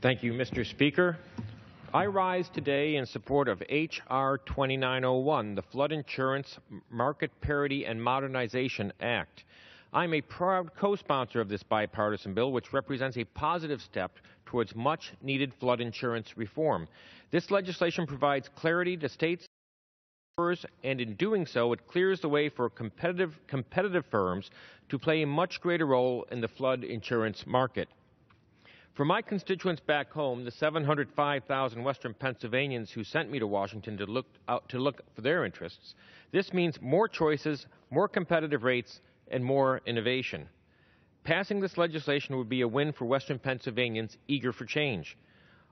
Thank you, Mr. Speaker. I rise today in support of H.R. 2901, the Flood Insurance Market Parity and Modernization Act. I'm a proud co-sponsor of this bipartisan bill, which represents a positive step towards much-needed flood insurance reform. This legislation provides clarity to states, and in doing so, it clears the way for competitive firms to play a much greater role in the flood insurance market. For my constituents back home, the 705,000 Western Pennsylvanians who sent me to Washington to look for their interests, this means more choices, more competitive rates, and more innovation. Passing this legislation would be a win for Western Pennsylvanians eager for change.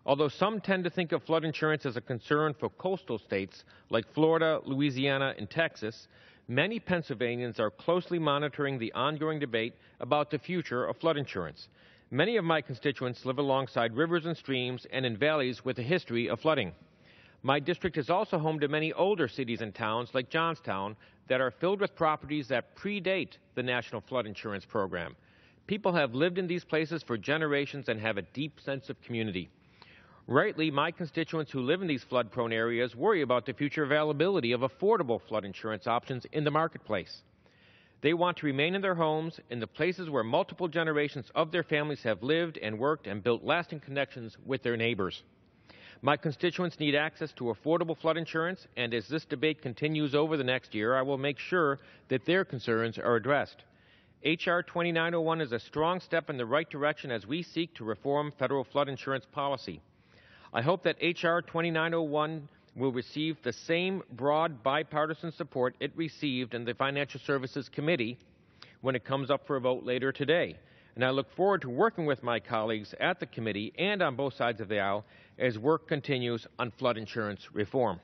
Although some tend to think of flood insurance as a concern for coastal states like Florida, Louisiana, and Texas, many Pennsylvanians are closely monitoring the ongoing debate about the future of flood insurance. Many of my constituents live alongside rivers and streams and in valleys with a history of flooding. My district is also home to many older cities and towns like Johnstown that are filled with properties that predate the National Flood Insurance Program. People have lived in these places for generations and have a deep sense of community. Rightly, my constituents who live in these flood-prone areas worry about the future availability of affordable flood insurance options in the marketplace. They want to remain in their homes, in the places where multiple generations of their families have lived and worked and built lasting connections with their neighbors. My constituents need access to affordable flood insurance, and as this debate continues over the next year, I will make sure that their concerns are addressed. H.R. 2901 is a strong step in the right direction as we seek to reform federal flood insurance policy. I hope that H.R. 2901 will receive the same broad bipartisan support it received in the Financial Services Committee when it comes up for a vote later today. And I look forward to working with my colleagues at the committee and on both sides of the aisle as work continues on flood insurance reform.